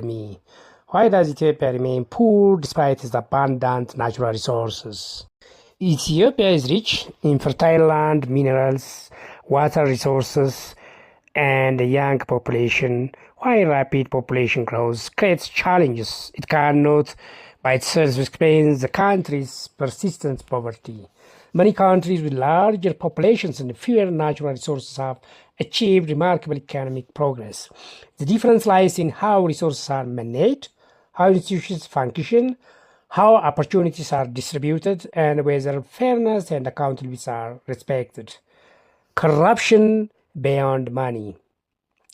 me. Why does Ethiopia remain poor despite its abundant natural resources? Ethiopia is rich in fertile land, minerals, water resources, and a young population. While rapid population growth creates challenges, it cannot by itself explain the country's persistent poverty. Many countries with larger populations and fewer natural resources have achieved remarkable economic progress. The difference lies in how resources are managed, how institutions function, how opportunities are distributed, and whether fairness and accountability are respected. Corruption beyond money.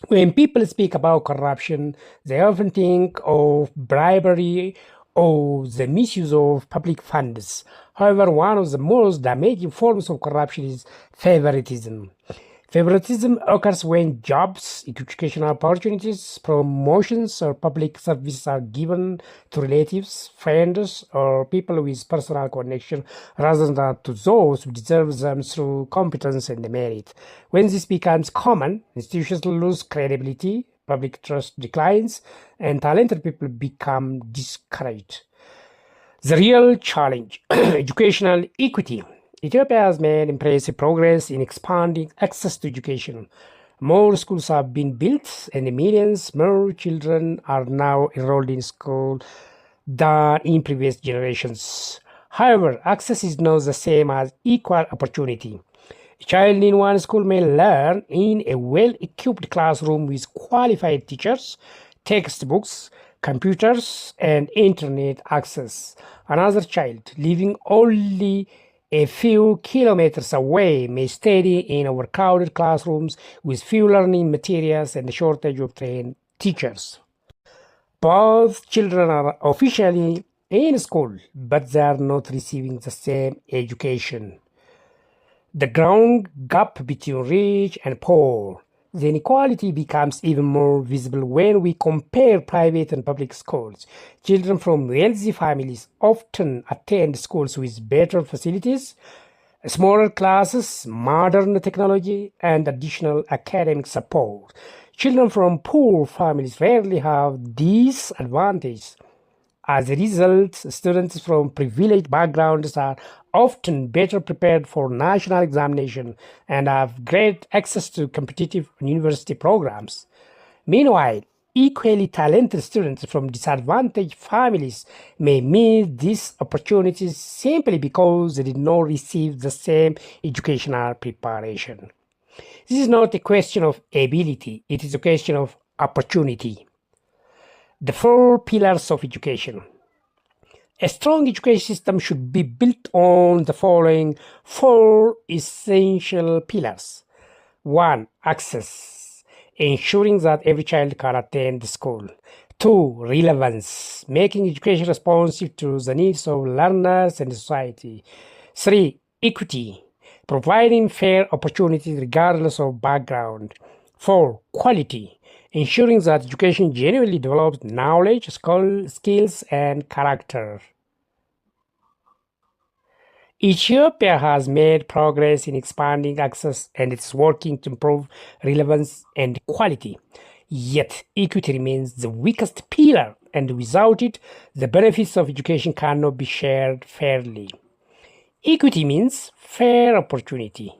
When people speak about corruption, they often think of bribery or the misuse of public funds. However, one of the most damaging forms of corruption is favoritism. Favoritism occurs when jobs, educational opportunities, promotions, or public services are given to relatives, friends, or people with personal connection rather than to those who deserve them through competence and merit. When this becomes common, institutions lose credibility, public trust declines, and talented people become discouraged. The real challenge educational equity. Ethiopia has made impressive progress in expanding access to education. More schools have been built, and millions more children are now enrolled in school than in previous generations. However, access is not the same as equal opportunity. A child in one school may learn in a well-equipped classroom with qualified teachers, textbooks, computers, and internet access. Another child living only a few kilometers away may study in overcrowded classrooms with few learning materials and a shortage of trained teachers. Both children are officially in school, but they are not receiving the same education. The growing gap between rich and poor. The inequality becomes even more visible when we compare private and public schools. Children from wealthy families often attend schools with better facilities, smaller classes, modern technology, and additional academic support. Children from poor families rarely have these advantages. As a result, students from privileged backgrounds are often better prepared for national examination and have great access to competitive university programs. Meanwhile, equally talented students from disadvantaged families may miss these opportunities simply because they did not receive the same educational preparation. This is not a question of ability, it is a question of opportunity. The four pillars of education. A strong education system should be built on the following four essential pillars. 1. Access, ensuring that every child can attend school. 2. Relevance, making education responsive to the needs of learners and society. 3. Equity, providing fair opportunities regardless of background. 4. Quality, ensuring that education genuinely develops knowledge, skills, and character. Ethiopia has made progress in expanding access and it's working to improve relevance and quality. Yet, equity remains the weakest pillar, and without it, the benefits of education cannot be shared fairly. Equity means fair opportunity,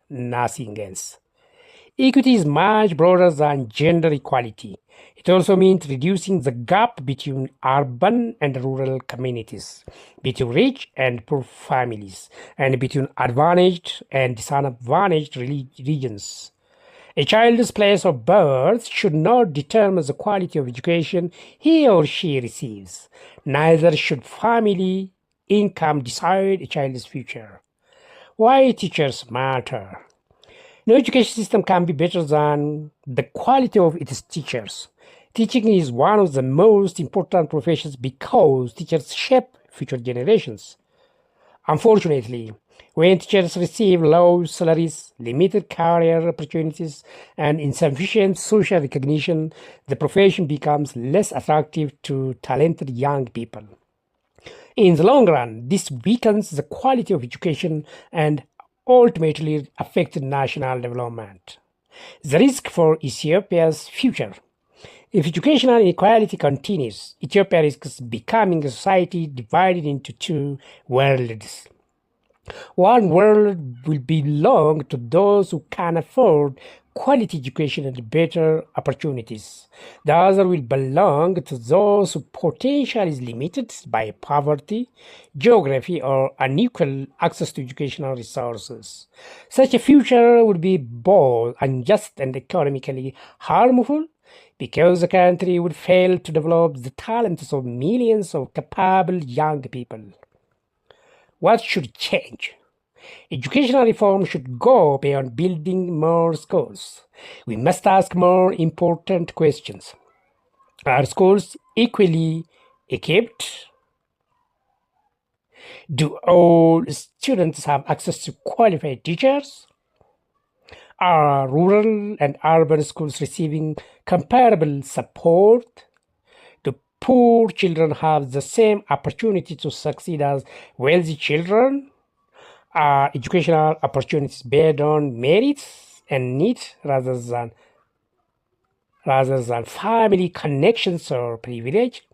nothing else. Equity is much broader than gender equality. It also means reducing the gap between urban and rural communities, between rich and poor families, and between advantaged and disadvantaged regions. A child's place of birth should not determine the quality of education he or she receives. Neither should family income decide a child's future. Why teachers matter? No education system can be better than the quality of its teachers. Teaching is one of the most important professions because teachers shape future generations. Unfortunately, when teachers receive low salaries, limited career opportunities, and insufficient social recognition, the profession becomes less attractive to talented young people. In the long run, this weakens the quality of education and ultimately affect national development. The risk for Ethiopia's future. If educational inequality continues, Ethiopia risks becoming a society divided into two worlds. One world will belong to those who can afford quality education and better opportunities. The other will belong to those whose potential is limited by poverty, geography, or unequal access to educational resources. Such a future would be both unjust and economically harmful because the country would fail to develop the talents of millions of capable young people. What should change? Educational reform should go beyond building more schools. We must ask more important questions. Are schools equally equipped? Do all students have access to qualified teachers? Are rural and urban schools receiving comparable support? Do poor children have the same opportunity to succeed as wealthy children? Are educational opportunities based on merits and needs rather than family connections or privilege?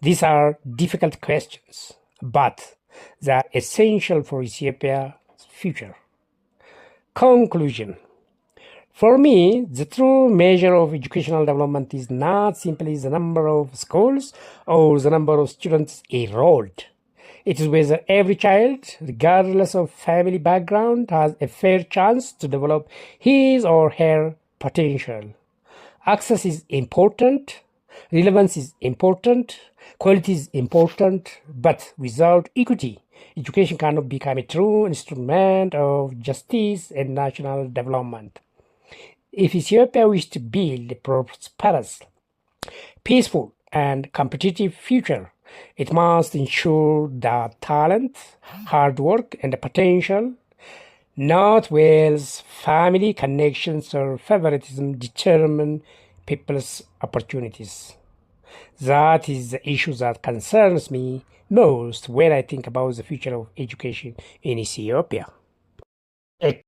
These are difficult questions, but they are essential for Ethiopia's future. Conclusion. For me, the true measure of educational development is not simply the number of schools or the number of students enrolled. It is whether every child, regardless of family background, has a fair chance to develop his or her potential. Access is important, relevance is important, quality is important, but without equity, education cannot become a true instrument of justice and national development. If Ethiopia wishes to build a prosperous, peaceful, and competitive future, it must ensure that talent, hard work, and potential, not wealth, family connections, or favoritism, determine people's opportunities. That is the issue that concerns me most when I think about the future of education in Ethiopia.